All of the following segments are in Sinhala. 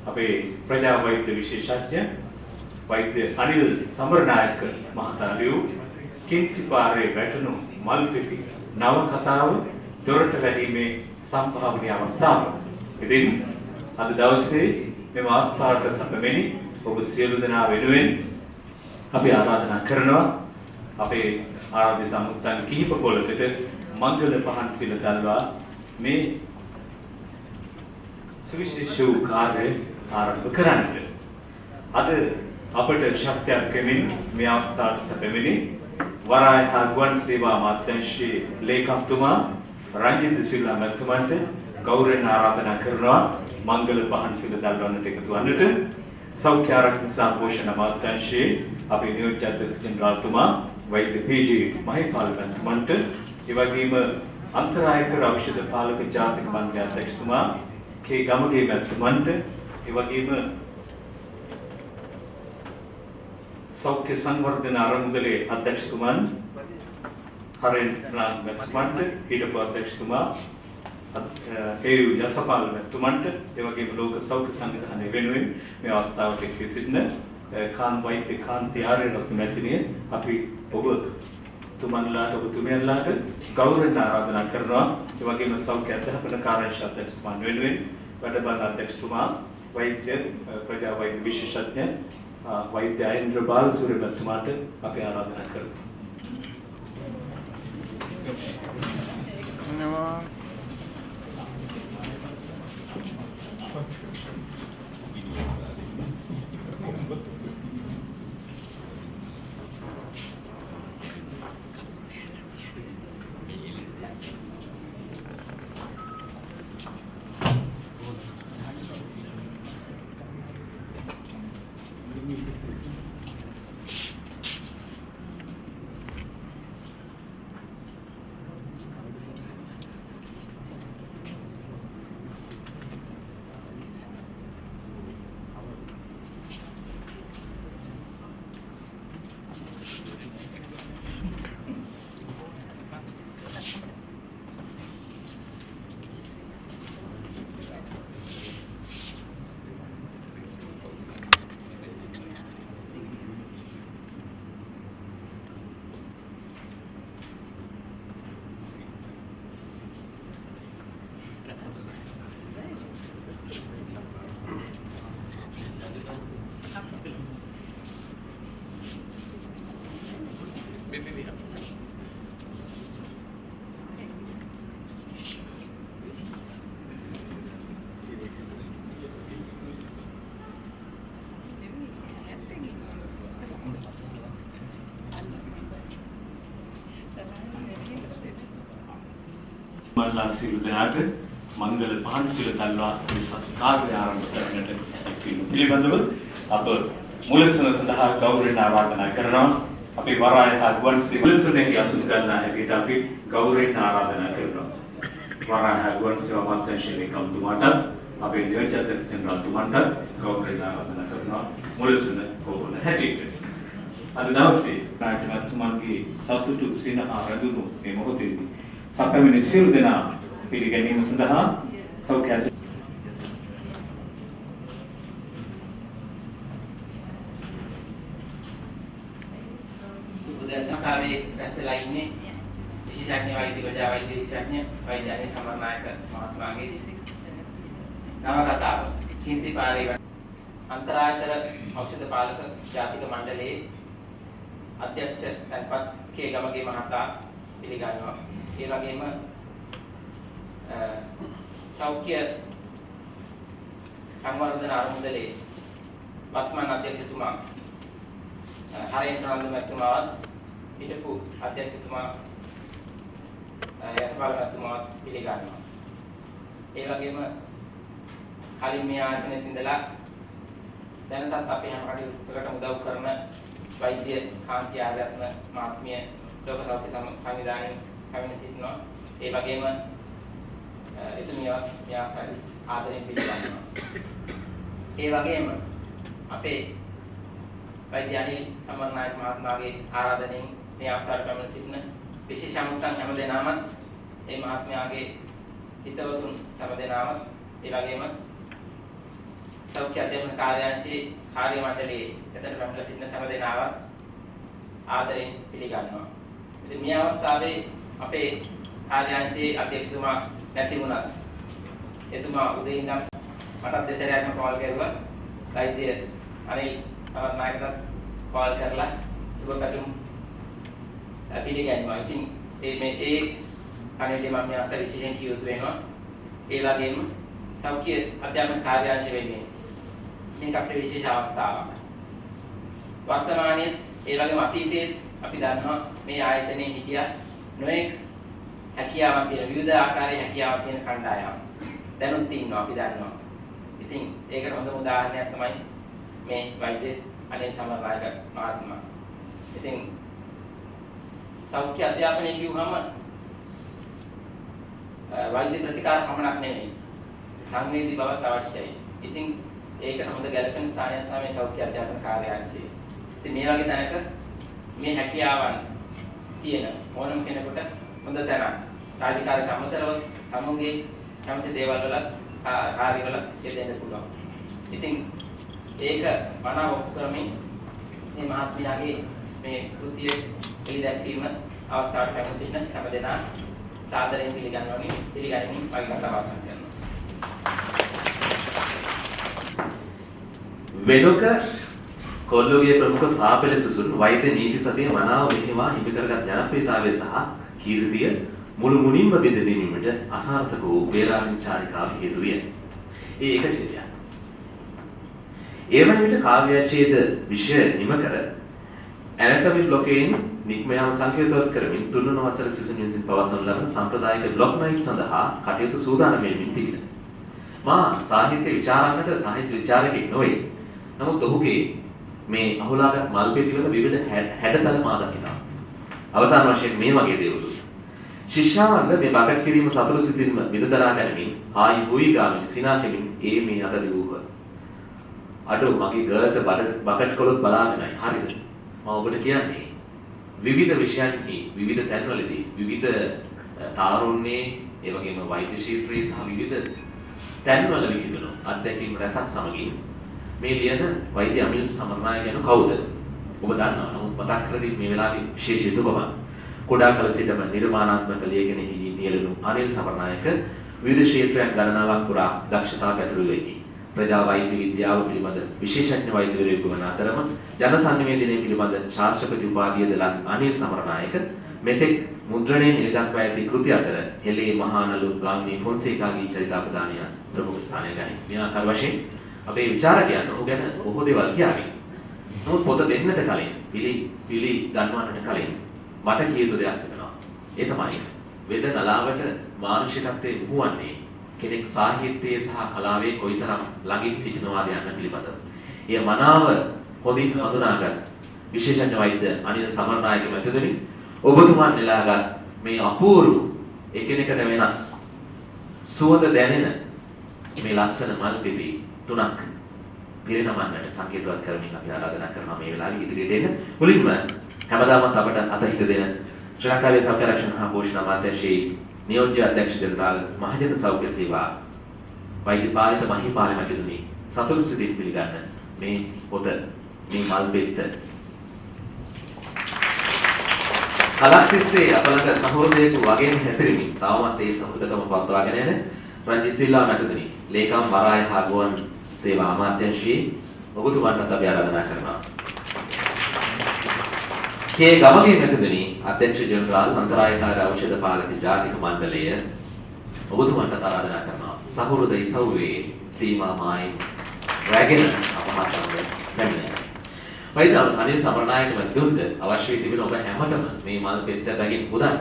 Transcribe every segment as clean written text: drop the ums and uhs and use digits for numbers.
අපේ ප්‍රජා වෛද්‍ය විශේෂඥ වෛද්‍ය අනිල් සමරනායක මහතා ලියූ කිංසිපාරේ වැටුණු මල්පිටි නවකතාව දොරට වැඩීමේ සම්භාවනීය අවස්ථාව. ඉතින් අද දවසේ මෙම අවස්ථාවට සැපෙමිනි ඔබ සියලු දෙනා වෙනුවෙන් අපි ආරාධනා කරනවා අපේ ආරාධිත අමුත්තන් කිහිප පොලකට මංගල පහන් සිල දල්වා මේ සුවිශේෂ වූ කාර්යය ආරම්භ කරන්නට. අද අපට ශක්තියක් කෙමින් මේ අවස්ථාවට සැපෙමිනි වරාය හා ගුවන් සේවා අමාත්‍යාංශයේ ලේකම්තුමා රංජිත් සිල්වා මැතිතුමන්ට ගෞරවයෙන් ආරාධනා කරනවා මංගල පහන් සිල දල්වන්නට එකතු වන්නට. සෞඛ්‍ය ආරක්ෂණ සහ පෝෂණ අමාත්‍යාංශයේ අපේ නියෝජ්‍ය අධ්‍යක්ෂ ජෙනරාල්තුමා වෛද්‍ය පී.ජී. මහිපාල මැතිතුමන්ට ඒ වගේම අන්තරායකර ඖෂධ පාලක ජාතික මණ්ඩල අධ්‍යක්ෂතුමා කේ ගමගේ මැතිතුමන්ට ඒ වගේම සෞඛ්‍ය සංවර්ධන අරමුදලේ අධ්‍යක්ෂතුමන් හරෙන් මැතිතුමන්ට හිටපු අධ්‍යක්ෂතුමා ඒ යසපාල මැතිතුමන්ට ඒ වගේම ලෝක සෞඛ්‍ය සංවිධානය වෙනුවෙන් මේ අවස්ථාවට එක්ව සිටින කාන් වෛද්‍ය කාන්ති ආර්යරත්න මැතිණිය අපි ඔබ තුමන්ලාට ඔබතුමියන්ලාට ගෞරවයෙන් ආරාධනා කරනවා. ඒ වගේම සෞඛ්‍ය අධ්‍යාපන කාර්යාංශ අධ්‍යක්ෂතුමන් වෙනුවෙන් වැඩ බලන අධ්‍යක්ෂතුමා වෛද්‍ය ප්‍රජා වෛද්‍ය විශේෂඥ වෛද්‍ය ආයේන්ද්‍ර බාලසූරිය මැතිතුමාට අපි ආරාධනා කරනවා. මල්ලා සිල් දනාට මංගල පහන් සිල් දල්වා සත්කාරය ආරම්භ කරන්නට පිළිබඳව අප මුලසුන සඳහා ගෞරවයෙන් ආරාධනා කරනවා. අපි වරාය හා ගුවන් මුලසුනේ යසුත් ගන්නා හැටියට අපි ගෞරවයෙන් ආරාධනා කරනවා. වරාය හා ගුවන් සේවා අමාත්‍යාංශයේ ලේකම්තුමාට අපේ නියෝජ්‍ය අධ්‍යක්ෂ ජෙනරාල්තුමාට ගෞරවයෙන් ආරාධනා කරනවා මුලසුන කොහොමද හැටියට. අද දවසේ රාජ්‍යමත්තුමන්ගේ සතුටු සිනහ රැඳුණු මේ මොහොතේදී සැපමිනි සියලු දෙනා පිළිගැනීම සඳහා සෞඛ්‍ය සුබදසකාවේ රැස්ලා ඉන්නේ විශේෂඥ වෛද්‍ය ප්‍රජා වෛද්‍ය විශේෂඥ වෛද්‍ය අනිල් සමරනායක මහත්මයාගේ නවකතාව කිංසිපාරේ අන්තරායතර ඖෂධ පාලක ජාතික මණ්ඩලයේ අධ්‍යක්ෂ තන්පත් කේ ගමගේ මහතා පිළිගන්නවා. ඒ වගේම සෞඛ්‍ය සංවර්ධන අරමුදලේ වර්තමාන අධ්‍යක්ෂතුමා හරේන් ප්‍රනාන්දු මැතිතුමාවත් හිටපු අධ්‍යක්ෂතුමා යසපාල මැතිතුමාවත් පිළිගන්නවා. ඒ වගේම කලින් මේ ආයතනයේ ඉඳලා දැනටත් අපේ හැම කටයුත්තකට උදව් කරන වෛද්‍ය කාන්ති ආරත්න මහත්මිය ලෝක සෞඛ්‍ය සංවිධානයේ කමින සිටිනවා. ඒ වගේම එතුමියවත් මේ ආකාරයෙන් ආදරෙන් පිළිගන්නවා. ඒ වගේම අපේ වෛද්‍ය අනිල් සමරනායක මහත්මයාගේ ආරාධනෙන් මේ අවස්ථාවට පැමිණ සිටින විශේෂ අමුත්තන් හැම දෙනාමත් මේ මහත්මයාගේ හිතවතුන් සෑම දෙනාමත් ඒ වගේම සෞඛ්‍ය අධ්‍යයන කාර්යාංශයේ කාර්ය මණ්ඩලයේ එතන පැමිණ සිටින සෑම දෙනාවත් ආදරෙන් පිළිගන්නවා. ඉතින් මේ අවස්ථාවේ අපේ කාර්යාංශයේ අධ්‍යක්ෂතුමා නැති වුණත් එතුමා උදේ ඉඳන් මට දෙසරයක්ම කෝල් කරුවා. වෛද්‍ය අනිල් සමරනායකට කෝල් කරලා සුබ පැතුම් පිළිගන්නවා. ඉතින් ඒ කණේදී මම මේ අතර විශේෂයෙන් කිය යුතු වෙනවා. ඒ වගේම සෞඛ්‍ය අධ්‍යාපන කාර්යාංශ වෙනුවෙන් මේක අපේ විශේෂ අවස්ථාවක්. වර්තමානයේ ඒ වගේම අතීතයේ අපි දන්නවා මේ ආයතනයේ හිටියා නොඑක් හැකියාවක් තියෙන විවිධ ආකාරයේ හැකියාවක් තියෙන කණ්ඩායම් දැනුත් ඉන්නවා අපි දන්නවා. ඉතින් ඒකට හොඳම උදාහරණයක් තමයි මේ වෛද්‍ය අනිල් සමරනායක මහත්මයා. ඉතින් සෞඛ්‍ය අධ්‍යාපනය කිව්වම වෛද්‍ය ප්‍රතිකාර පමණක් නෙමෙයි සංවේදී බවක් අවශ්‍යයි. ඉතින් ඒකට හොඳ ගැළපෙන ස්ථානයක් තමයි මේ සෞඛ්‍ය අධ්‍යාපන කාර්යාංශය. ඉතින් මේ වගේ තැනක මේ හැකියාවන් තියෙන ඕනම කෙනෙකුට හොඳ තැනක් රාජකාරී අමතරව තමුන්ගේ කැමති දේවල් වල කාර්යවල යෙදෙන්න පුළුවන්. ඉතින් ඒක මනාව ඔප්පු කරමින් මේ මහත්මයාගේ මේ කෘතිය පිළිදැක්වීම අවස්ථාවට පැමිණ සිටින සෑම දෙනා සාදරයෙන් පිළිගනිමින් වෛද්‍යවරුන්ට අවසන් කරනවා. වෙනුක කොල්ලෝගේ ප්‍රමුඛ සාපෙළ සුසුන් වෛද්‍ය නීති සතිය මනාව මෙහිවා හිමි කරගත් ජනප්‍රියතාවය සහ කීර්තිය මුළු මුනින්ම බෙද ගැනීමට අසාර්ථක වූ වේරාංචාරිකාව හේතු විය. ඒ එක චේතයක්. ඒ වන විට කාව්‍යච්ඡේද විෂය නිම කර ඇනටොමි බ්ලොකේන් නික්මයාම සංකේතවත් කරමින් තුන්වන වසර සිසුන් විසින් පවත්වනු ලබන සම්ප්‍රදායික බ්ලොක් නයිට් සඳහා කටයුතු සූදානම් වෙමින් තිබිණ. මා සාහිත්‍ය විචාරන්නට සාහිත්‍ය විචාරකෙක් නොවේ. නමුත් ඔහුගේ මේ අහුලාගත් මල් පෙතිවල විවිධ හැඩතල මා දකිනවා. අවසාන වශයෙන් මේ වගේ දේවලු. ශිෂ්‍යාවන්ද මේ බකට් කිරීම සතුරු සිතින්ම විදදරා ගැනීම ආයි හොයි ගාමින් සිනාසෙමින් මේ අත දිවූහ. අඩෝ මගේ ගර්ල්ට බකට් කොලොත් බලාගෙනයි. හරිද? මම ඔබට කියන්නේ විවිධ විෂයන්හි විවිධ තැන්වලදී විවිධ තාරුණ්‍යයේ ඒ වගේම වෛද්‍ය ශිල්පී සහ විවිධ තැන්වල විහිදුණු අත්දැකීම් රසක් සමගින් මේ ලියන වෛද්‍ය අනිල් සමරනායක යනු කවුද? ඔබ දන්නවා. නමුත් මතක් කර දෙන්නේ මේ වෙලාවේ විශේෂ යුතුයකම. කුඩා කල සිටම නිර්මාණාත්මක ලියගෙනෙහි නියැලුණු අනිල් සමරනායක විවිධ ක්ෂේත්‍රයන් ගණනාවක් පුරා දක්ෂතා පැතුරු වෙකි. ප්‍රජා වෛද්‍ය විද්‍යාව පිළිබඳ විශේෂඥ වෛද්‍යවරයෙකු වන අතරම ජන සංනිවේදනය පිළිබඳ ශාස්ත්‍රපති උපාධියද ලත් අනිල් සමරනායක මෙතෙක් මුද්‍රණයෙන් එළිදක්වා ඇති කෘති අතර හෙළේ මහානලු ගාමිණී ෆොන්සේකාගේ චරිතාපදානය ප්‍රමුඛ ස්ථානය ගනී. මේ ආකාර වශයෙන් අපේ විචාරකයන් ඔහු ගැන බොහෝ දේවල් කියාවි. නමුත් පොත දෙන්නට කලින් පිළි ගන්වන්නට කලින් මට කිය යුතු දෙයක් තිබෙනවා. ඒ තමයි වේද නලාවට මානුෂිකත්වයේ උහුවන්නේ කෙනෙක් සාහිත්‍යයේ සහ කලාවේ කොයිතරම් ළඟින් සිටිනවාද යන්න පිළිබඳව. එය මනාව හොඳින් හඳුනාගත් විශේෂඥ වෛද්‍ය අනිල් සමරනායක මැතිතුමනි ඔබතුමන් නෙලාගත් මේ අපූර්ව එකිනෙකට වෙනස් සුවඳ දැනෙන මේ ලස්සන මල් පෙති තුනක් පිරිනමන්නට සංකේතවත් කරමින් අපි ආරාධනා කරනවා මේ වෙලාවේ ඉදිරියට එන්න. මුලින්ම හැමදාමත් අපට අතහිත දෙන ශ්‍රී ලංකාවේ සෞඛ්‍ය ආරක්ෂණ හා පෝෂණ අමාත්‍යාංශයේ නියෝජ්‍ය අධ්‍යක්ෂ ජනරාල් මහජන සෞඛ්‍ය සේවා වෛද්‍ය පාලිත මහිපාල මැතිතුමනි සතුටු සිතින් පිළිගන්න මේ පොත මේ මල් පෙත්ත කලක් තිස්සේ අපලක සහෝදරයෙකු වගේම හැසිරෙමින් තවමත් ඒ සහෘදකම පවත්වාගෙන යන රංජිත් සිල්වා මැතිතුමනි ලේකම් වරාය හා ගුවන් සේවා අමාත්‍යාංශයේ ඔබතුමන්ට අපි ආරාධනා කරනවා. කේ ගමගේ මැතිතුනි අධ්‍යක්ෂ ජෙනරාල් අන්තරායකාර ඖෂධ පාලක ජාතික මණ්ඩලය ඔබතුමන්ට ආරාධනා කරනවා සහෘද ඉසව්වේ සීමා මායිම් රැගෙන අපහාසනය පැමිණෙනවා. වෛද්‍ය අනිල් සමරනායක මැතිතුන්ට අවශ්‍ය වී තිබෙන ඔබ හැමතෙම මේ මල් පෙත්ත බැගින් පුදන්න.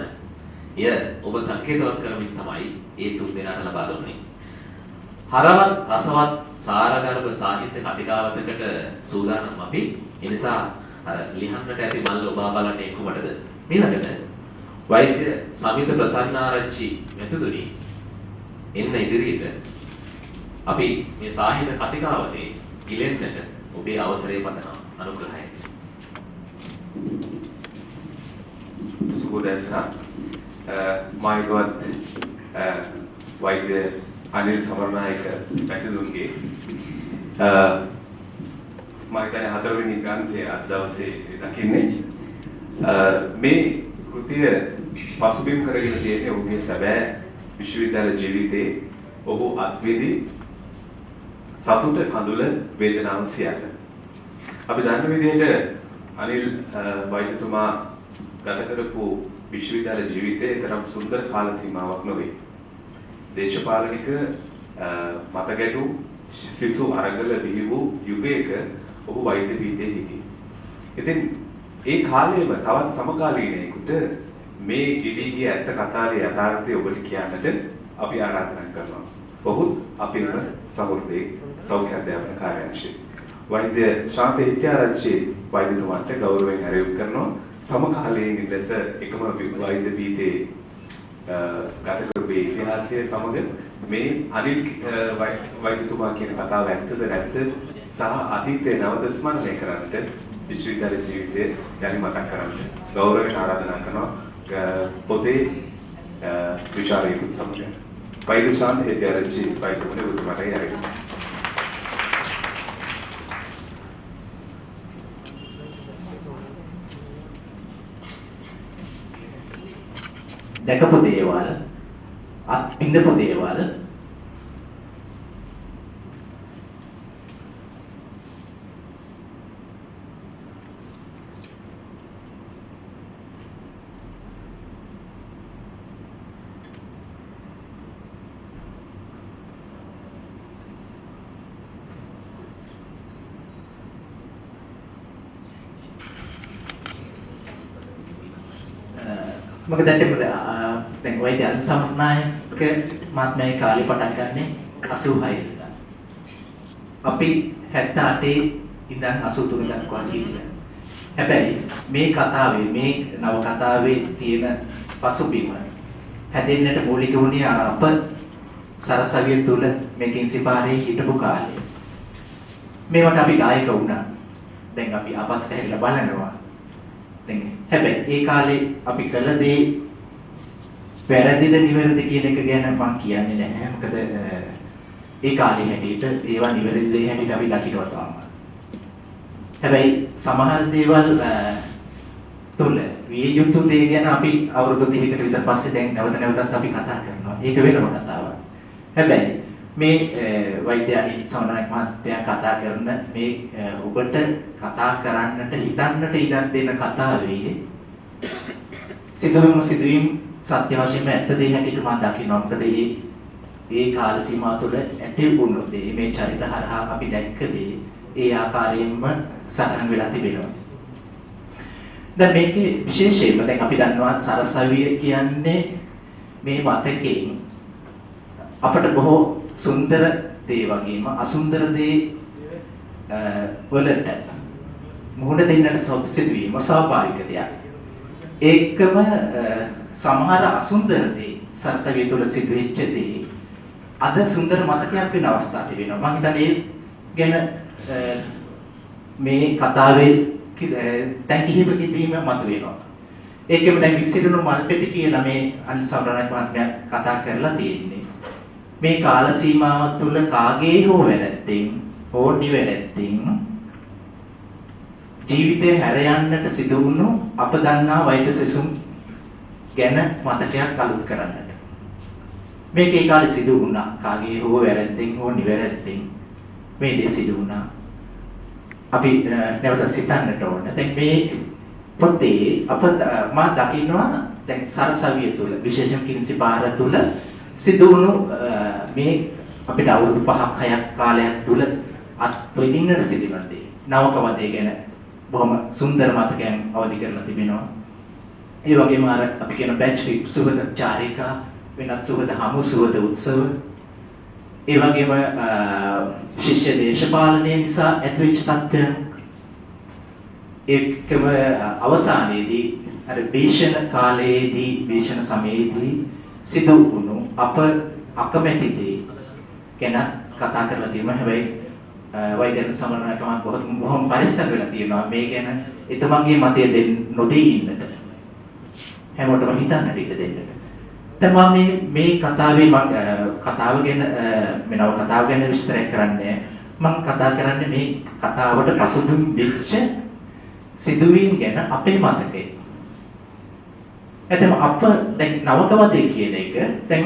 එය ඔබ සංකේතවත් කරමින් තමයි ඒ තුන් දෙනාට ලබා දුන්නේ. හරවත් රසවත් සාරගර්භ සාහිත්‍ය කතිකාවතකට සූදානම් අපි. ඒ නිසා අර ලිහන්නට ඇති මල් ඔබ බලන්නේ කොහොමද? ඊළඟට වෛද්‍ය සමිත ප්‍රසන්නාරච්චි මැතිතුනි එන්න ඉදිරියට අපි මේ සාහිත්‍ය කතිකාවතේ ඉලෙන්නට ඔබේ අවසරය පතනවා. අනුග්‍රහයෙන්. සුබෝදෑසන මායිකවත් වෛද්‍ය අනිල් සමරනායක මැතිතුන්ගේ මම කියන්නේ හතරවෙනි ග්‍රන්ථය අද දවසේ දකින්නේ මේ කෘතිය පසුබිම් කරගෙන තියෙන්නේ ඔහුගේ සැබෑ විශ්වවිද්‍යාල ජීවිතයේ ඔහු අත්විඳි සතුට කඳුල වේදනාව සියල්ල. අපි දන්න විදිහට අනිල් වෛද්‍යතුමා ගත කරපු විශ්වවිද්‍යාල ජීවිතයේ තරම් සුන්දර කාල සීමාවක් නොවේ. දේශපාලනික මතගැටු සිසු අරගල බිහි වූ යුගයක ඔහු වෛද්‍ය පීඨයේ හිටියේ. ඉතින් ඒ කාලයේම තවත් සමකාලීනයෙකුට මේ ඉදිරියේ ඇත්ත කතාවේ යථාර්ථය ඔබට කියන්නට අපි ආරාධනා කරනවා. ඔහුත් අපේම සහෘදේ සෞඛ්‍ය අධ්‍යාපන කාර්යාංශයේ වෛද්‍ය ශාන්ත හිටියාරච්චි වෛද්‍යතුමාට ගෞරවයෙන් ආරාධනා කරනවා. සමකාලීන ලෙස එකම වෛද්‍ය පීඨයේ ගත කරපු ඉතිහාසය සමග මේ අනිල් වෛද්‍යතුමා කියන කතාව ඇත්තද නැත්ද සහ අතීතයේ නැවත ස්මරණය කරන්නට විශ්වවිද්‍යාල ජීවිතයේ යලි මතක් කරන්නට ගෞරවයෙන් ආරාධනා කරනවා පොතේ විචාරයකුත් සමග වෛද්‍ය ශාන්ත හිටියාරච්චි වෛද්‍යතුමාට යැයි දැකපු දේවල් අත්විඳපු දේවල් මොකද දැන් වෛද්‍ය අනිල් සමරනායක මහත්මයාගේ කාලේ පටන් ගන්නේ 86 ඉඳන්. අපි 78 ඉඳන් 83 දක්වා හිටියා. හැබැයි මේ කතාවේ මේ නව කතාවේ තියෙන පසුබිම හැදෙන්නට මූලික වුණේ අප සරසවිය තුල මේකින් සිපාරේ හිටපු කාලේ. මේවට අපි ගායක වුණා. දැන් අපි අපස්සට හැරිලා බලනවා. දැන් හැබැයි ඒ කාලේ අපි කළ දේ වැරදිද නිවැරදි කියන එක ගැන මම කියන්නේ නැහැ. මොකද ඒ කාලේ හැටියට ඒවා නිවැරදි දේ හැටියට අපි දකිනවා තාම. හැබැයි සමහර දේවල් තුල විය යුතු දේ ගැන අපි අවුරුදු 30කට විතර පස්සේ දැන් නැවත නැවතත් අපි කතා කරනවා. ඒක වෙනම කතාවක්. හැබැයි මේ වෛද්‍ය අනිල් සමරනායක මහත්තයා කතා කරන මේ ඔබට කතා කරන්නට හිතන්නට ඉඩක් දෙන කතාවේ සිදුවීම් සත්‍ය වශයෙන්ම ඇත්ත දේ හැටියට මම දකිනවා. මොකද ඒ කාල සීමාව තුළ ඇති වුණු දේ මේ චරිත හරහා අපි දැක්ක දේ ඒ ආකාරයෙන්ම සටහන් වෙලා තිබෙනවා. දැන් මේකේ විශේෂයෙන්ම දැන් අපි දන්නවා සරසවිය කියන්නේ මේ මතකයෙන් අපට බොහෝ සුන්දර දේ වගේම අසුන්දර දේ වලට මුහුණ දෙන්නට සිදුවීම ස්වාභාවික දෙයක්. ඒකම සමහර අසුන්දර දේ සරසවිය තුළ සිදුවෙච්ච දේ අද සුන්දර මතකයක් වෙන අවස්ථා තිබෙනවා. මම හිතන්නේ ඒ ගැන මේ කතාවේ දැන් කිහිපෙකදීම මතුවෙනවා. ඒකෙම දැන් විසිරුණු මල්පෙටි කියලා මේ අනිල් සමරනායක මහත්මයා කතා කරලා තියෙන්නේ. මේ කාල සීමාව තුළ කාගේ හෝ වැරැද්දෙන් හෝ නිවැරද්දෙන් ජීවිතේ හැර යන්නට සිදු වුණු අප දන්නා වෛද්‍ය සෙසුම් ගැන මතකයක් අලුත් කරන්නට. මේක ඒ කාලේ සිදු වුණා. කාගේ හෝ වැරැද්දෙන් හෝ නිවැරද්දෙන් මේ දේ සිදු වුණා. අපි නැවත සිතන්නට ඕන. දැන් මේ පොතේ මා දකින්නවා දැන් සරසවිය තුල විශේෂයෙන් කිංසි පාර තුල සිදු වුණු මේ අපිට අවුරුදු 5ක් 6ක් කාලයක් තුල අත්විඳින්නට සිදුවන දේ. නවක වදේ ගැන බොහොම සුන්දර මතකයන් අවදි කරලා තිබෙනවා. ඒ වගේම අර අපි කියන බැච් ට්‍රිප් සුවද චාරිකා වෙනත් සුවද හමු සුවද උත්සව ඒ වගේම ශිෂ්‍ය දේශපාලනය නිසා ඇතිවෙච්ච තත්ත්වයන් ඒකම අවසානයේදී අර භීෂණ කාලයේදී භීෂණ සමයේදී සිදු වුණු අප අකමැති දේ ගැන කතා කරලා තියෙනවා. හැබැයි වෛද්‍ය සමරණකම බොහොම පරිස්සම් වෙලා තියෙනවා මේ ගැන එතුමන්ගේ මතය දෙන්න නොදී ඉන්නට. හැමෝටම හිතන්නට ඉඩ දෙන්නට. දැන් මම මේ කතාවේ කතාව ගැන මෙනව කතාව ගැන විස්තර කරන්නේ මම කතා කරන්නේ මේ කතාවට පසුබිම් වෙච්ච සිදුවීම් ගැන අපේ මතකේ. එතන අප දැන් නවකවදේ කියන එක දැන්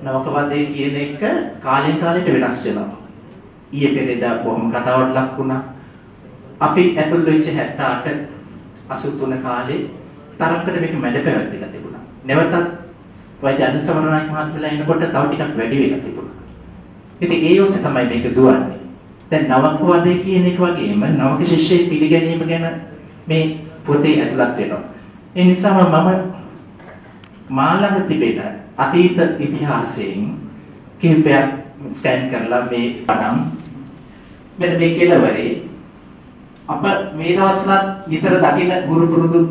නවකවදේ කියන එක කාලෙන් කාලෙට වෙනස් වෙනවා. ඊයේ පෙරේදා බොහොම කතාවට ලක් වුණා. අපි ඇතුල් වෙච්ච 78 83 කාලේ තරකට මේක මැඩ පැවැත්තිලා තිබුණා. නැවතත් වෛද්‍ය අනුසමරණායක මහත්මයා එනකොට තව ටිකක් වැඩි වෙලා තිබුණා. ඉතින් ඒ ඔස්සේ තමයි මේක දුවන්නේ. දැන් නවකවදේ කියන එක වගේම නවක ශිෂ්‍යයෙක් පිළිගැනීම ගැන මේ පොතේ ඇතුළත් වෙනවා. ඒ නිසා මම මාළඟ තිබෙන අතීත ඉතිහාසයෙන් කිහිපයක් ස්කෑන් කරලා මේ පඩම් මෙන්න මේ කෙලවරේ අප මේ දවස්වලත් විතර දකින්න ගුරු පුරුදු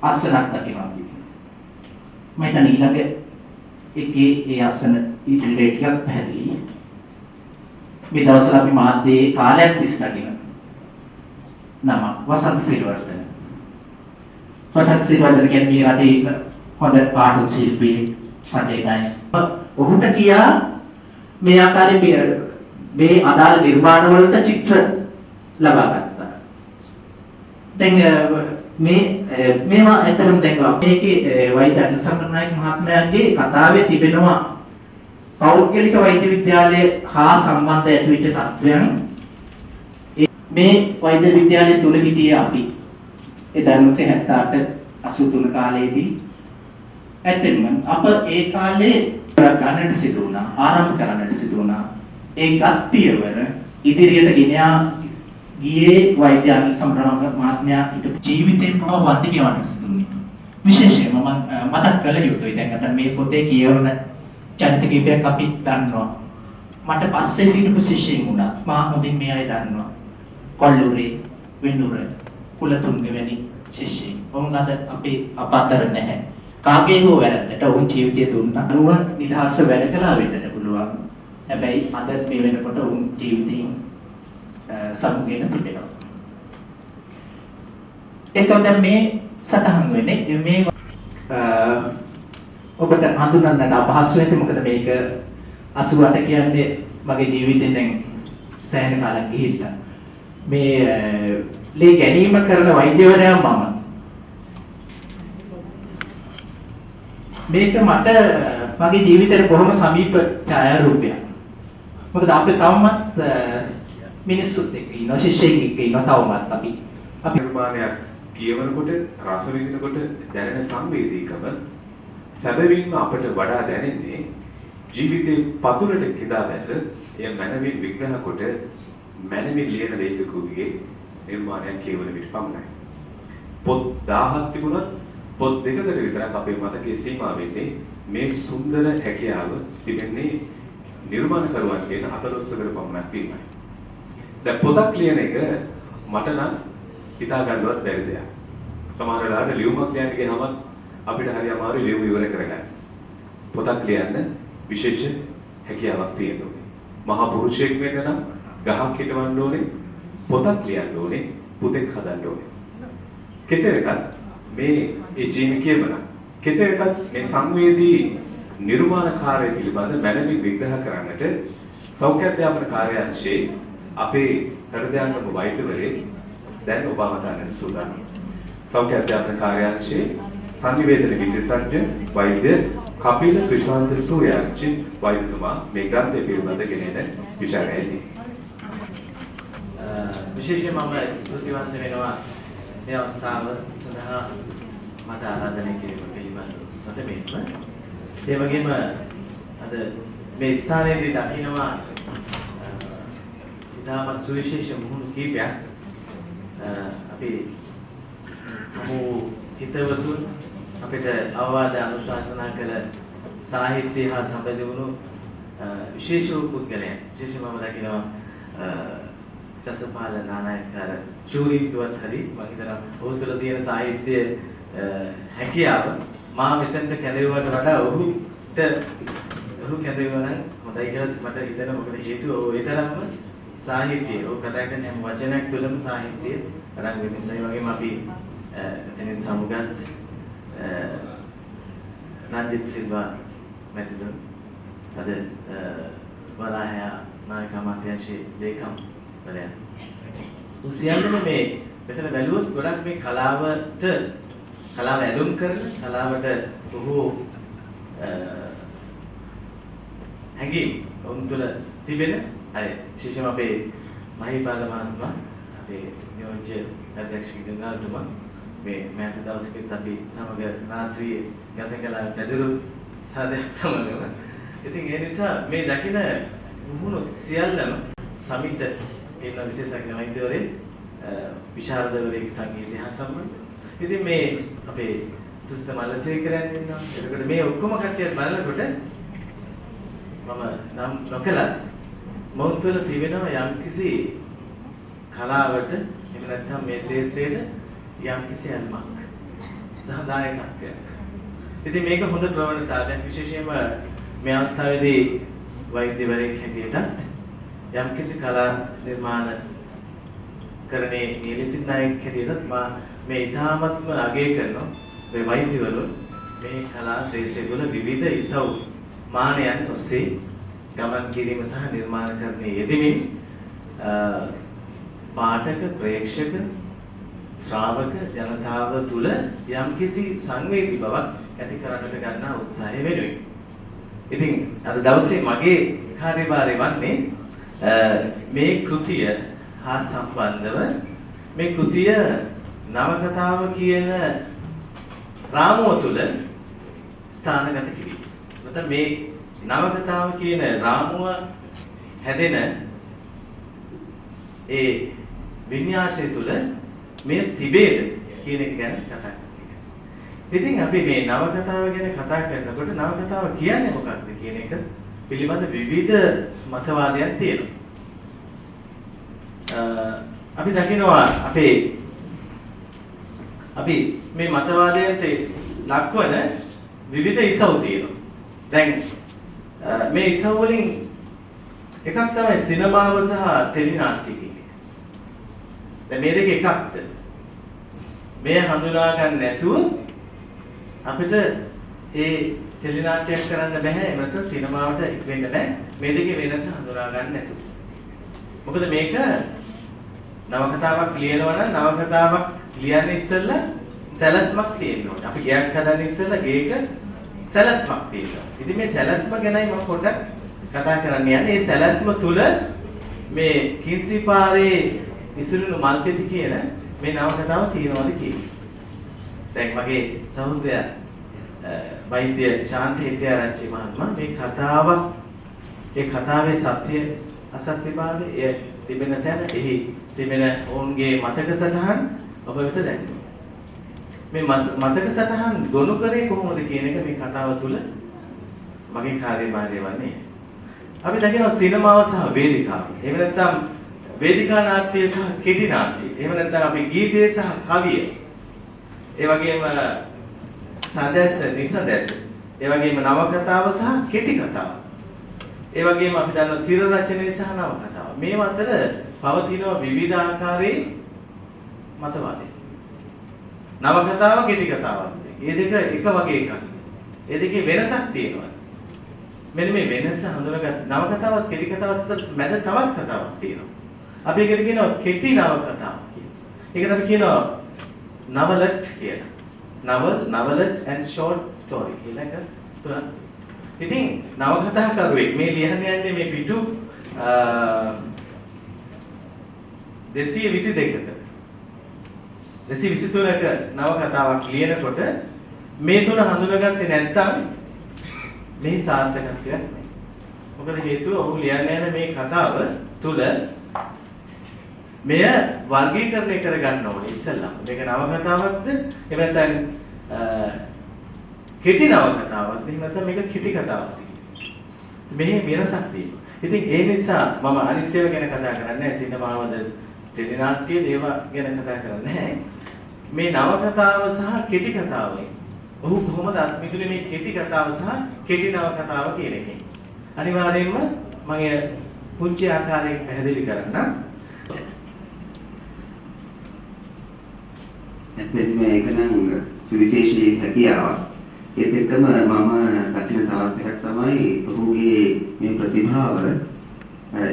අස්සනක් දකිනවා. මම හිතන්නේ ඊළඟ එකේ ඒ අස්සන ඉදිරියට ටිකක් පැහැදිලි. මේ දවස්වල අපි මාධ්‍යයේ කාලයක් තිස්සේ දකින නම වසන්ත සිරිවර්ධන. වසන්ත සිරිවර්ධන කියන්නේ මේ රටේ ඉන්න හොඳ පාඨ ශිල්පී සජේ ඩයිස්. ඔහුට කියා මේ ආකාරයේ මේ අදාළ නිර්මාණ වලට චිත්‍ර ලබා ගත්තා. දැන් මේවා ඇත්තටම දැන් මේකේ වෛද්‍ය අනුසමරණායක මහත්මයාගේ කතාවේ තිබෙනවා පෞද්ගලික වෛද්‍ය විද්‍යාලය හා සම්බන්ධ ඇතිවෙච්ච තත්ත්වයන්. මේ වෛද්‍ය විද්‍යාලය තුල හිටියේ අපි 1978 83 කාලයේදී ඇත්තෙන්ම අප ඒ කාලේ ගණනට සිදු වුණා ආරම්භ කරන්නට සිදු වුණා ඒකත් පියවර ඉදිරියට ගෙනා ගියේ වෛද්‍ය අනුසමරණායක මහත්මයා ජීවිතේ පවා වන්දි කියවන්න සිදු වුණා. විශේෂයෙන්ම මම මතක් කළ යුතුයි. දැන් අතන මේ පොතේ කියවන චරිත කීපයක් අපි දන්නවා. මට පස්සේ හිටපු ශිෂ්‍යයෙක් වුණා. මා හොඳින් මේ අය දන්නවා. කොල්ලුරේ, වෙනුර, කුලතුංග වැනි ශිෂ්‍යයෙක්. වුණ අද අපේ අපාතර නැහැ. කාගේ හෝ වැරද්දට වුන් ජීවිතය දුන්නා. නුව නිදහස්ව වැඩ කළා වෙන්නට පුළුවන්. හැබැයි අද මේ වෙනකොට වුන් ජීවිතයෙන් සමුගෙන තිබෙනවා. ඒක දැන් මේ සටහන් වෙන්නේ මේ ඔබට හඳුනන්නට අපහසු වෙන්නේ මොකද මේක 88 කියන්නේ මගේ ජීවිතෙන් දැන් සෑහෙන කාලයක් ගිහිල්ලා මේ ලේ ගැනීම කරන වෛද්‍යවරයා මම මේක මට මගේ ජීවිතේට බොහොම සමීප ඡායාරූපයක්. මොකද අපි තවමත් මිනිස්සුත් එක්ක ඉන්නවා ශිෂ්‍යයෙක් එක්ක ඉන්නවා තවමත් අපි නිර්මාණයක් කියවනකොට රස විඳිනකොට දැනෙන සංවේදීකම සැබවින්ම අපට වඩා දැනෙන්නේ ජීවිතේ පතුලට කිදා බැස එය මනමින් විග්‍රහ කොට මනමින් ලියන ලේඛකයෙකුගේ නිර්මාණයක් කියවන විට පමණයි. පොත් 1000ක් තිබුණත් පොත් දෙකකට විතරක් අපේ මතකයේ සීමා වෙන්නේ මේ සුන්දර හැකියාව තිබෙන්නේ නිර්මාණකරුවන් කියන 14 පමණක් වීමයි. දැන් පොතක් ලියන එක මට නම් හිතා ගන්නවත් බැරි දෙයක්. සමහර වෙලාවට ලියුමක් ලියන්න ගියාම අපිට හරි අමාරුයි ලියුම ඉවර කරගන්න. පොතක් ලියන්න විශේෂ හැකියාවක් තියෙන්න ඕනේ. මහා පුරුෂයෙක් වෙන්න නම් ගහක් හිටවන්න ඕනේ, පොතක් ලියන්න ඕනේ, පුතෙක් හදන්න ඕනේ. කෙසේ වෙතත් මේ ජීවි කියමන කෙසේ වෙතත් මේ සංවේදී නිර්මාණකාරය පිළිබඳ මනමින් විග්‍රහ කරන්නට සෞඛ්‍ය අධ්‍යාපන කාර්යාංශයේ අපේ හෘදයාංගම වෛද්‍යවරයෙක් දැන් ඔබ මතන්නට සූදානම්. සෞඛ්‍ය අධ්‍යාපන කාර්යාංශයේ සංනිවේදන විශේෂඥ වෛද්‍ය කපිල ක්‍රිෂාන්ත සූර්යාංශි වෛද්‍යතුමා මේ ග්‍රන්ථය පිළිබඳ ගෙනෙන විචාරයේදී විශේෂයෙන්ම මම ස්තුතිවන්ත වෙනවා මේ අවස්ථාව සඳහා මට ආරාධනය කිරීම පිළිබඳව මට මෙන්න ඒ වගේම අද මේ ස්ථානයේදී දකින්නවා ඉතාමත් සුවිශේෂ මුහුණු කීපයක් අපි හමු හිතවතුන් අපිට අවවාද අනුශාසනා කළ සාහිත්‍ය හා සම්බන්ධ වුණු විශේෂ වූ පුද්ගලයන් විශේෂයෙන්ම දකින්නවා ජසපාල නානායකර චූරින්තුවත් හරි මම හිතනවා ඔහු තුළ තියෙන සාහිත්‍ය හැකියාව මා මෙතනට කැඳවුවට වඩා ඔහු කැඳවුවා නම් හොඳයි කියලා මට හිතෙනවා. මොකද හේතුව ඒ තරම්ම සාහිත්‍යය ඔහු කතා කරන හැම වචනයක් තුළම සාහිත්‍යය අරන් වෙන නිසා ඒ වගේම අපි එතනින් සමුගත් රංජිත් සිල්වා මැතිතුමන් අද වලාහය නායක අමාත්‍යාංශයේ ලේකම් වරයා. උසියල්ලම මේ මෙතන බැලුවොත් ගොඩක් මේ කලාව ඇලුම් කරන කලාවට බොහෝ හැඟීම් උන් තුළ තිබෙන අය විශේෂයෙන්ම අපේ මහිපාල මහත්මයා අපේ නියෝජ්‍ය අධ්‍යක්ෂ ජනරාල්තුමා මේ මෑත දවසකත් අපි සමග රාත්‍රියේ ගත කළ පැදුරු සාදයක් සමගම ඉතින් ඒ නිසා මේ දකින මුහුණු සියල්ලම සමිත කියන විශේෂඥ වෛද්‍යවරේ විශාරදවරයෙක් සංගීතය හා සම්බන්ධ. ඉතින් මේ අපේ තුස්ත මල්ලසේකරයන් ඉන්නවා. එතකොට මේ ඔක්කොම කට්ටිය බලනකොට මම නම් නොකලත් මොහොත තුළ තිබෙනවා යම්කිසි කලාවට එහෙම නැත්නම් මේ ශ්‍රේෂ්ඨයට යම්කිසි අල්මක් සහදායකත්වයක්. ඉතින් මේක හොඳ ප්‍රවණතාවයක්. විශේෂයෙන්ම මේ අවස්ථාවේදී වෛද්‍යවරයෙක් හැටියටත් යම්කිසි කලා නිර්මාණ කරන්නේ නිලසින් නායක හැටියටත් මා මේ ඉතාමත්ම අගය කරනවා. මේ වෛද්‍යවරුන් මේ කලා ශ්‍රේෂ්ඨය තුළ විවිධ ඉසව් මානයන් ඔස්සේ ගමන් කිරීම සහ නිර්මාණකරණයේ යෙදෙමින් පාඨක ප්‍රේක්ෂක ශ්‍රාවක ජනතාව තුළ යම්කිසි සංවේදී බවක් ඇති කරන්නට ගන්නා උත්සාහය වෙනුවෙන්. ඉතින් අද දවසේ මගේ කාර්යභාරය වන්නේ මේ කෘතිය හා සම්බන්ධව මේ කෘතිය නවකතාව කියන රාමුව තුළ ස්ථානගත කිරීම. නැත්නම් මේ නවකතාව කියන රාමුව හැදෙන ඒ වින්‍යාසය තුළ මේ තිබේද කියන එක ගැන කතා කරනවා. ඉතින් අපි මේ නවකතාව ගැන කතා කරනකොට නවකතාව කියන්නේ මොකක්ද කියන එක පිළිබඳ විවිධ මතවාදයන් තියෙනවා. අපි දකිනවා අපි මේ මතවාදයට ලක්වන විවිධ ඉසව් තියෙනවා. දැන් මේ ඉසව් වලින් එකක් තමයි සිනමාව සහ ටෙලි නාට්‍ය කියන එක. දැන් මේ දෙක එකක්ද? මේ හඳුනා ගන්න නැතුව අපිට ඒ ටෙලි නාට්‍යයක් කරන්න බෑ. එහෙම නැත්නම් සිනමාවට වෙන්න බෑ. මේ දෙකේ වෙනස හඳුනා ගන්න නැතුව. මොකද මේක නවකතාවක් ලියනවා නම් නවකතාවක් ලියන්න ඉස්සෙල්ලා සැලැස්මක් තියෙන්න ඕනේ. අපි ගයක් හදන්න ඉස්සෙල්ලා ගේක සැලැස්මක් තියෙනවා. ඉතින් මේ සැලැස්ම ගැනයි මම පොඩ්ඩක් කතා කරන්න යන්නේ. මේ සැලැස්ම තුල මේ කිංසිපාරේ ඉසුරුණු මල්පෙති කියන මේ නවකතාව තියෙනවද කියන්නේ. දැන් මගේ සහෝදරයා වෛද්‍ය ශාන්ති හෙට්ටිආරච්චි මහත්මයා මේ කතාවේ සත්‍ය අසත්‍යභාවය ඒ තිබෙන තැන එහි තිබෙන ඔවුන්ගේ මතක සටහන් ඔබ වෙත දැක්වෙනවා. මේ මතක සටහන් ගොනු කරේ කොහොමද කියන එක මේ කතාව තුළ මගේ කාර්යභාරය වන්නේ. අපි දකිනවා සිනමාව සහ වේදිකාව. එහෙම නැත්නම් වේදිකා නාට්‍ය සහ කෙටි නාට්‍ය. එහෙම නැත්නම් අපි ගීතය සහ කවිය. ඒ වගේම සදැස නිසදැස. ඒ වගේම නවකතාව සහ කෙටි කතාව. ඒ වගේම අපි දන්නවා තිර රචනය සහ නවකතාව. මේ අතර පවතින විවිධ ආකාරයේ මතවාදය. නවකතාව කෙටි කතාවක්. මේ දෙක එක වගේ එකක්. මේ දෙකේ වෙනසක් තියෙනවා. මෙන්න මේ වෙනස හඳුනාගත් නවකතාවත් කෙටි කතාවත් මැද තවත් කතාවක් තියෙනවා. අපි ඒකට කියනවා කෙටි නවකතාව කියලා. ඒකට අපි කියනවා novelette කියලා. novelette and short story කියලා එක තුනක්. ඉතින් නවකතා කරුවෙක් මේ ලියන්න යන්නේ මේ පිටු 222ක. 223ක නවකතාවක් ලියනකොට මේ තුන හඳුනාගත්තේ නැත්නම් මේ සාර්ථකත්වයක් නැහැ. මොකද හේතුව ඔහු ලියන්න යන මේ කතාව තුල මෙය වර්ගීකරණය කරගන්න ඕනේ ඉස්සෙල්ලා. මේක නවකතාවක්ද? එහෙම නැත්නම් කෙටි නවකතාවක්ද? එහෙම නැත්නම් මේක කෙටි කතාවක්ද? මෙහි වෙනසක් තියෙනවා. ඉතින් ඒ නිසා මම අනිත්‍යව ගැන කතා කරන්නේ නැහැ. සිනමාවද ටෙලිනාට්‍ය දේවා ගැන කතා කරන්නේ නැහැ. මේ නවකතාව සහ කෙටි කතාව. ඔහු කොහොමද අත්මිදුනේ මේ කෙටි කතාව සහ කෙටි නවකතාව කියන එකෙන්. අනිවාර්යයෙන්ම මම පුංචි ආකාරයෙන් පැහැදිලි කරන්නම්. ඇත්තටම ඒක නම් සුවිශේෂී හැකියාවක්. ඒත් එක්කම මම දකින තවත් එකක් තමයි ඔහුගේ මේ ප්‍රතිභාව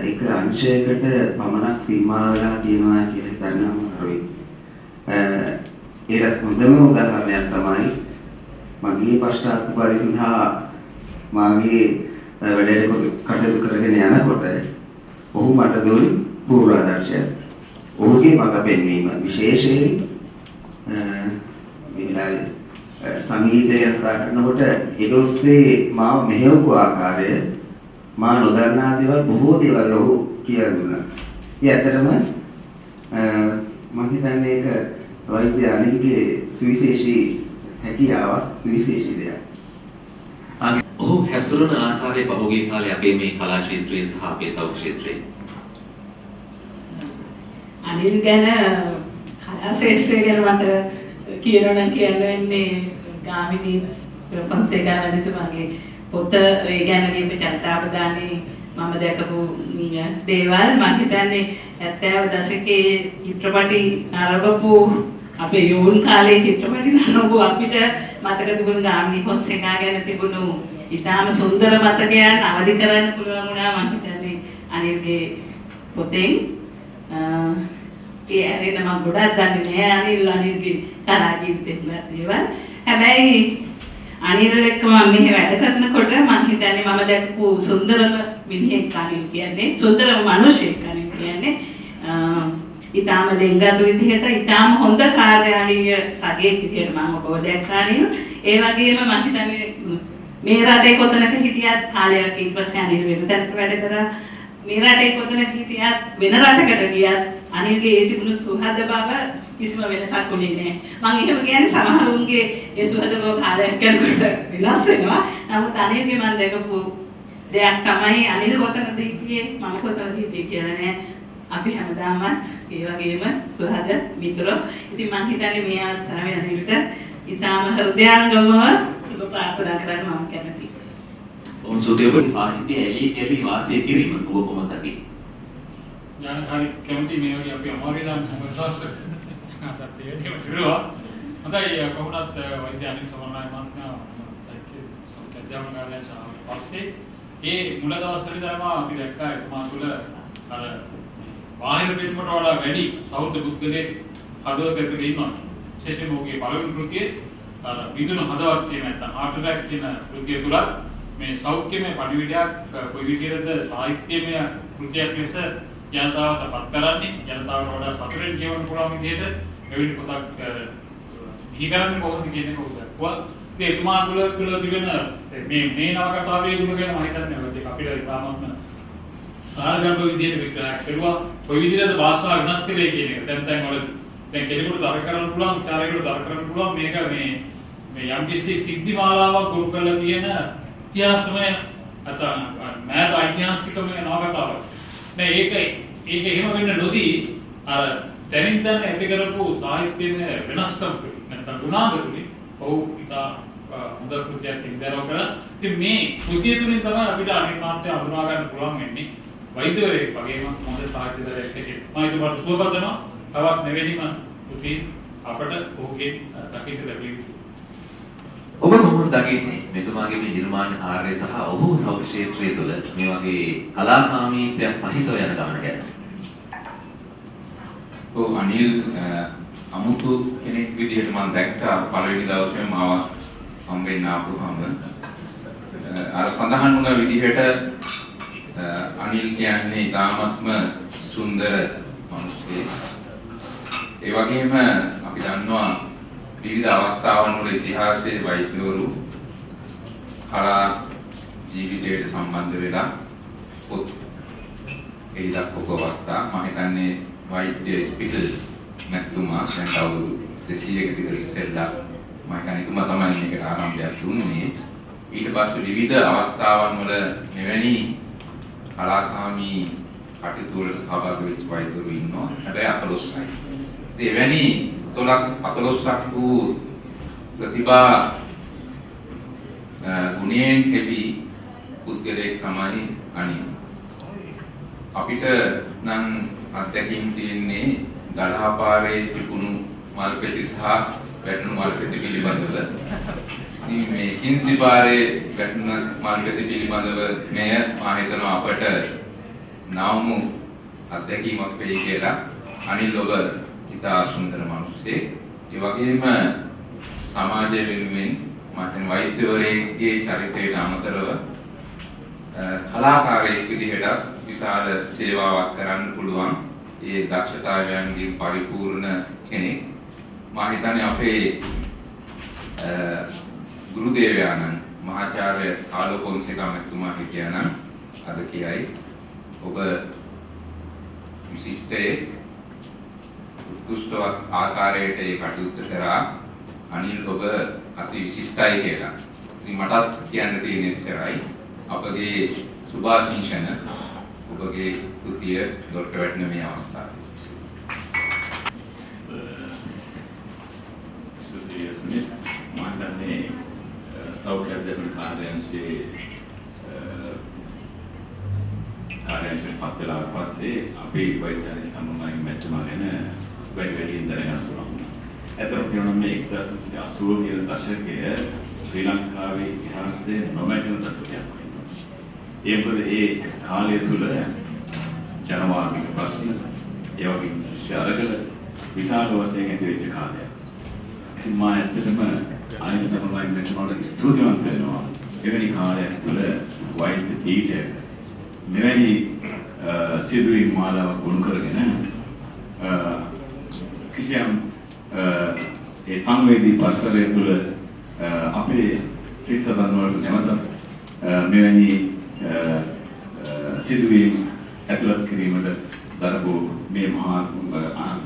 එක අංශයකට පමණක් සීමා වෙලා තියෙනවා කියලා හිතන්නම හරියි. ඒකට හොඳම උදාහරණයක් තමයි මගේ පශ්චාත් පරිසඳහා මාගේ වැඩට කටයුතු කරගෙන යනකොට ඔහු මට දුන් පූර්වාදර්ශය. ඔහුගේ මඟ පෙන්වීම විශේෂයෙන් සංගීතය කතා කරනකොට ඒක ඔස්සේ මාව මෙහෙවපු ආකාරය මා නොදන්නා දේවල් බොහෝ දේවල් ඔහු කියලා දුන්නා. ඒ ඇත්තටම මම හිතන්නේ ඒක වෛද්‍ය අනිල්ගේ සුවිශේෂී හැකියාවක්, සුවිශේෂී දෙයක්. ඔහු හැසිරුණ ආකාරයේ පහුගිය කාලේ අපේ මේ කලා ක්ෂේත්‍රයේ සහ අපේ සෞඛ්‍ය ක්ෂේත්‍රයේ අනිල් ගැන කලා ශ්‍රේෂ්ඨය ගැන මට කියනවා කියන්නේ ගාමිණී ප්‍රොෆෙසර් මැතිතුමාගේ පොත ඒ ගැන ලියපු චරිතාපදානේ මම දැකපු දේවල් මම හිතන්නේ 70 දශකයේ චිත්‍රපටි නරඹපු අපේ යෝන් කාලේ චිත්‍රපටි නරඹපු අපිට මතක තිබුණු ගාමිණී පොන්සේකා ගැන තිබුණු ඉතාම සුන්දර මතකයන් අවදි කරන්න පුළුවන් වුණා මම හිතන්නේ අනිල්ගේ පොතෙන්. ඒ ඇරෙන්න මම ගොඩක් දන්නේ නැහැ අනිල්ගේ කලා ජීවිතේ දේවල්. හැබැයි අනිල් එක්ක මම මෙහි වැඩ කරනකොට මම හිතන්නේ මම දැක්කු සුන්දරම මිනිහෙක් අනිල් කියන්නේ, සුන්දරම මිනිහෙක් අනිල් කියන්නේ. ඊටාම දෙංගතු විදිහට ඊටාම හොඳ කාර්යාලීය සගයෙක් විදිහට මම ඔබව දැක්කා නේද? ඒ වගේම මම හිතන්නේ මේ රටේ කොතනක හිටියත් කාලයක් ඊපස්සේ අනිල් වෙන තැනක වැඩ කරා. මේ රටේ කොතනක හිටියත් වෙන රටකට ගියත් අනිල්ගේ ඒ තිබුණු සුහද බව කිසිම වෙනසක් වුණේ නැහැ. මම එහෙම කියන්නේ සමහරුන්ගේ ඒ සුහද බව කාලයක් යනකොට වෙනස් වෙනවා. නමුත් අනිල්ගේ මම දැකපු දෙයක් තමයි අනිල් කොතනද හිටියේ මම කොතනද හිටියේ කියලා නෑ. අපි හැමදාමත් ඒ වගේම සුහද මිතුරෝ. ඉතින් මම හිතන්නේ මේ අවස්ථාවේ අනිල්ට ඊටාම හෘදයාංගම සුබ ප්‍රාර්ථනා කරන්න මම කැමතියි. ඔවුන් සුදේවගේ සාහිත්‍ය එළි වාසය කිරීම ඔබ කොහොමද දකින්නේ? ඥානකාරී කැමති මේ වගේ අපි අමාරුයි දාන්න හැමදාම අපිට ඒක කිරුවා. හොඳයි කොහොමද වෛද්‍ය අනිල් සමරනාය මහත්මයා අධ්‍යාපනකාරයන් පස්සේ ඒ මුල දවස්වලදී තමයි අපි දැක්කා එතුමා තුළ අර බාහිර පිටමට වඩා වැඩි සෞඛ්‍ය බුද්ධලේ හදවතකට ඉන්නවා. විශේෂයෙන්ම ඔහුගේ පළවෙනි කෘතියේ අර විදුණු හදවත් කියන නැත්නම් heart attack කියන කෘතිය තුළ මේ සෞඛ්‍යමය පරිවිඩයක් කොයි විදිහටද සාහිත්‍යමය කෘතියක් ලෙස ජනතාවට පත් කරන්නේ, ජනතාවට වඩා සතුටින් ජීවන පුරාම විදිහට එවැනි පොතක් නිහි කරන්නේ කොහොමද කියන එක උදව්වා. ඒ එතුමා තුළ තිබෙන මේ නවකතාවේ ගුණ ගැන මම හිතන්නේ ඒක අපිට ඉතාමත්ම සාරගර්භ විදිහට විග්‍රහ කරුවා. කොයි විදිහටද භාෂාව වෙනස් කරේ කියන එක. දැන් වල දැන් කෙනෙකුට දර කරන්න පුළුවන්, විචාරයකට දර කරන්න පුළුවන් මේක මේ යම්කිසි සිද්ධි මාලාවක් ගොනු කරලා තියෙන ඉතිහාසමය අතන මෑත ඓතිහාසිකමය නවකතාවක්. නෑ ඒක එහෙම වෙන්න නොදී අර දැනින් දැන ඇති කරපු සාහිත්‍යමය වෙනස්කම් නැත්නම් ගුණාංගතුනි ඔව් ඉතා හොඳ කෘතියක් ඉදරව කරා. ඉතින් මේ කෘතිය තුලින් තමයි අපිට අනිත් මාත්‍ය අඳුනා ගන්න පුළුවන් වෙන්නේ. වෛද්‍යවරයෙක් වගේම හොඳ සාහිත්‍යදරයෙක් හැටියට. මම ඊට පස්සේ සුවපත් වෙනවා. තවත් මෙවැනිම කෘති අපට ඔහුගේ දකින්න ලැබෙයි. ඔබ කොහොමද දකින්නේ මෙතුමාගේ මේ නිර්මාණ කාර්යය සහ ඔහු සෞඛ්‍ය ක්ෂේත්‍රය තුළ මේ වගේ කලාකාමීත්වයන් සහිතව යන ගමන ගැන? ඔව් අනිල් අමුතු කෙනෙක් විදිහට මම දැක්කා පළවෙනි දවසේම මාව හම්බෙන්න ආපුවම අර සඳහන් වුණ විදිහට අනිල් කියන්නේ ඉතාමත්ම සුන්දර මිනිහෙක්. ඒ වගේම අපි දන්නවා විවිධ අවස්ථාවන් වල ඉතිහාසයේ වෛද්‍යවරු කලා ජීවිතයට සම්බන්ධ වෙලා පොත් එළිදක් අවස්ථා මම හිතන්නේ වෛද්‍ය ස්පිටල් මැතිතුමා දැන් අවුරුදු 200කට විතර ඉස්සෙල්ලා මම හිතන්නේ තුමා තමයි මේකට ආරම්භයක් දුන්නේ. ඊට පස්සේ විවිධ අවස්ථාවන් වල මෙවැනි කලාකාමී කටයුතු වලට සහභාගී වෙච්ච වෛද්‍යවරු ඉන්නවා. හැබැයි 11යි. එවැනි 14ක් වූ ප්‍රතිභා ගුණයෙන් කැපි පුද්ගලයෙක් තමයි අනිල්. අපිට නම් අත්දැකීම් තියෙන්නේ ගලහපාරේ තිබුණු මල්පෙති සහ වැටුණු මල්පෙති පිළිබඳව. මේ කින්සි පාරේ වැටුණු මල්පෙති පිළිබඳව මෙය මා හිතනවා අපට නාමු අත්දැකීමක් වෙයි කියලා. අනිල් ඔබ ඉතා සුන්දර මිනිසෙක්. ඒ වගේම සමාජය වෙනුවෙන් මම වෛද්‍යවරයෙක්ගේ චරිතයට අමතරව කලාකාරයෙක් විදිහට විශාල සේවාවක් කරන්න පුළුවන් ඒ දක්ෂතාවයන්ගෙන් පරිපූර්ණ කෙනෙක්. මම හිතන්නේ අපේ ගුරු දේවයාණන් මහාචාර්ය ආලෝක පොන්සේකා මහත්මයා කියනවා අද කියයි ඔබ විශිෂ්ටයෙක් උත්කෘෂ්ඨ ආකාරයට ඒ කටයුත්ත කරා අනිල් ඔබ අති විශිෂ්ටයි කියලා. ඉතින් මටත් කියන්න තියෙන ඉතරයි අපගේ සුභාශිංසන ඔබගේ කෘතිය දොරට වැටෙන මේ අවස්ථාවේ. සුසියස්නේ මාතන්නේ සෞඛ්‍ය අධ්‍යයන කාර්යාංශයේ පත්වලා පස්සේ අපේ වෛද්‍යවරුන් සම්මානිත මැතිතුමා ගැන වැඩියෙන් දැනගන්න පුළුවන්. ඇත්තටම කියනවා මේ 1980 කියන දශකයේ ශ්‍රී ලංකාවේ ඉතිහාසයේ නොමැකෙන දශකයක් වෙනවා. ඒ මොකද ඒ කාලය තුල ජනවාර්ගික ප්‍රශ්න, ඒ වගේම ශාරීරික විශාල වශයෙන් ඇති වෙච්ච කාලයක්. ඉතින් මා ඇත්තටම අනිත් සම්මානිත මැතිතුමාට ස්තුතිවන්ත වෙනවා. එවැනි කාලයක් තුල වෛද්‍ය පීඨය මෙවැනි සිදුවීම් මාලාවක් ගොනු කරගෙන කිසියම් ඒ සංවේදී පරිසරය තුළ අපේ සිත සතන් වලට නැවත මෙවැනි සිදුවීම් ඇතුළත් කිරීමට දරපු මේ මහා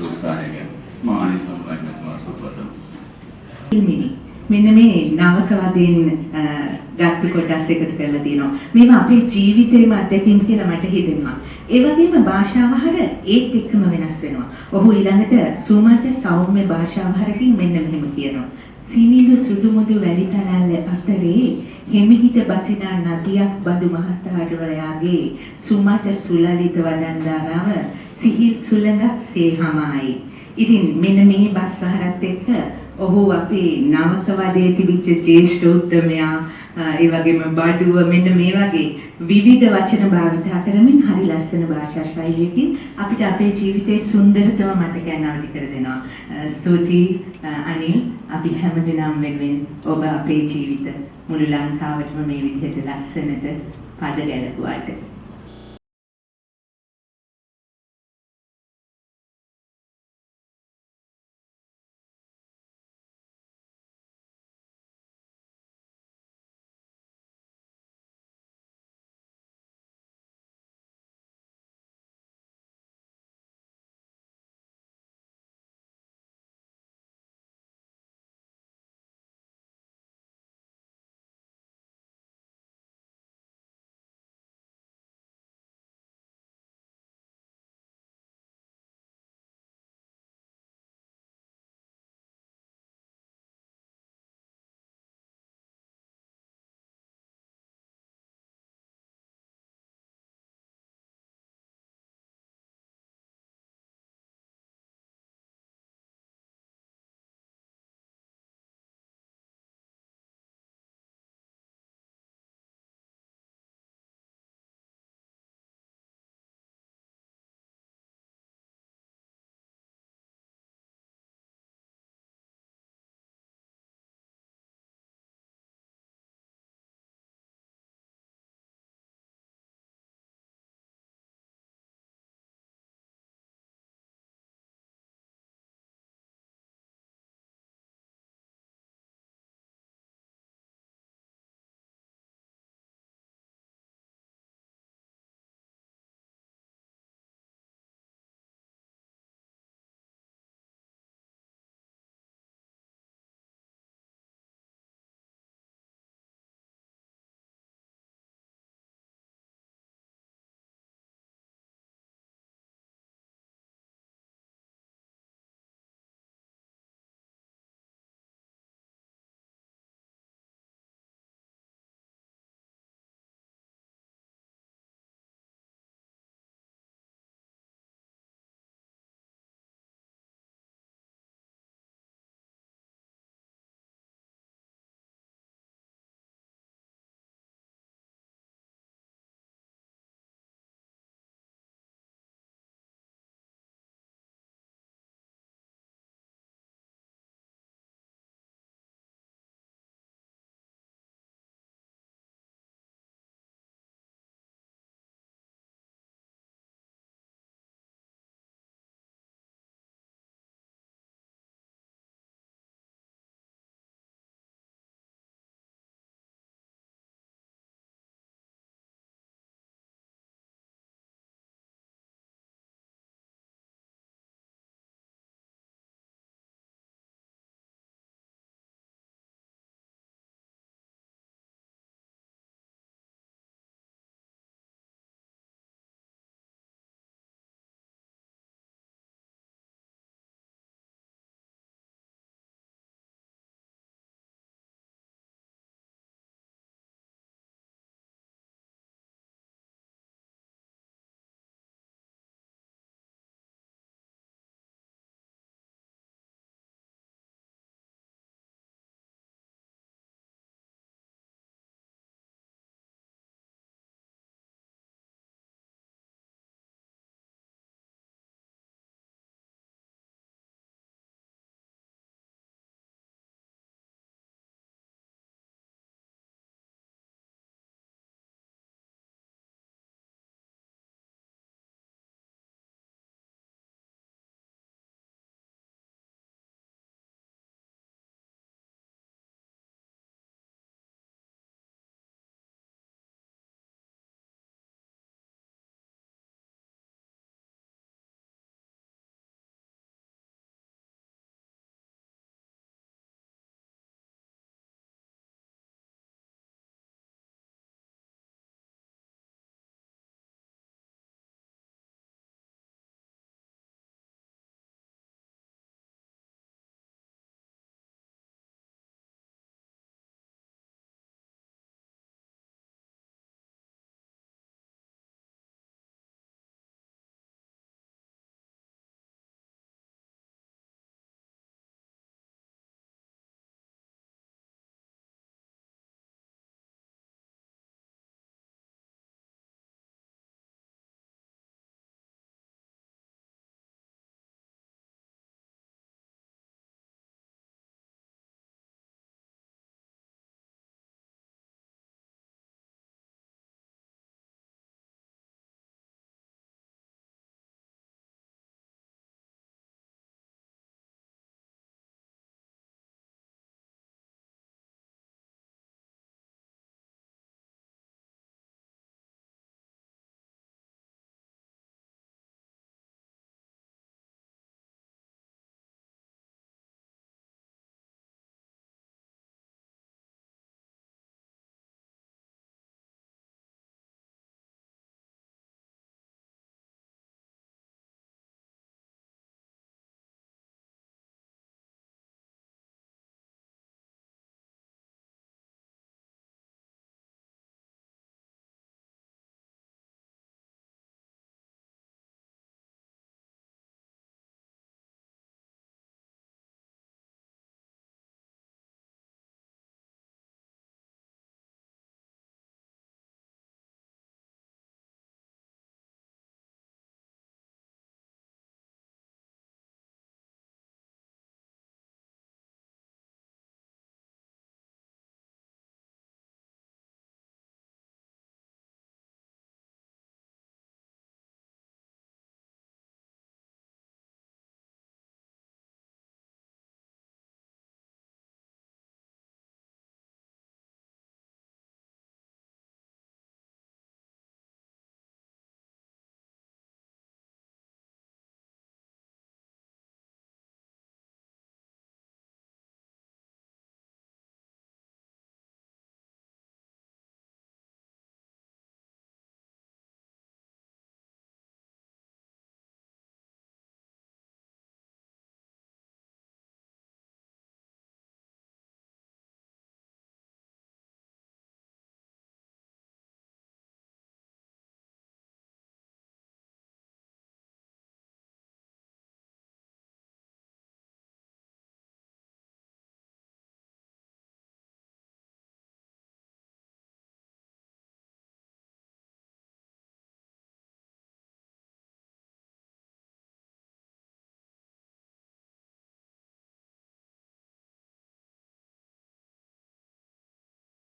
උත්සාහයෙන් මම අනිත් සම්මානිත මාසුපතම මෙන්න මේ නවකවාදීන් ගත්ත කොටස් එකතු කරලා තියෙනවා. මේවා අපේ ජීවිතේම අත්දැකීම් කියලා මට හිතෙනවා. ඒ වගේම භාෂාවහර ඒත් එක්කම වෙනස් වෙනවා. ඔහු ඊළඟට සුමට සෞම්‍ය භාෂාවහරකින් මෙන්න මෙහෙම කියනවා. සිනිඳු සුදුමුදු වැලි තලල්ල අතරේ හිමිහිට බසිනා නදියක් බඳු මහතාඩවලයාගේ සුමට සුලලිත වදන්දාරව සිහිල් සුළඟක් සේහමයි. ඉතින් මෙන්න මේ බස්වහරත් එක්ක ඔහු අපේ නවකවාදයේ තිබිච්ච ජ්‍යෙෂ්ඨ උත්තමයා ඒ වගේම බඩුව මෙන්න මේ වගේ විවිධ වචන භාවිතා කරමින් හරි ලස්සන භාෂා ශෛලියකින් අපිට අපේ ජීවිතයේ සුන්දරතම මතකයන් අවදි කර දෙනවා. ස්තුතියි අනිල්. අපි හැමදෙනාම වෙනුවෙන් ඔබ අපේ ජීවිත මුළු ලංකාවටම මේ විදිහට ලස්සනට පද ගැලපුවාට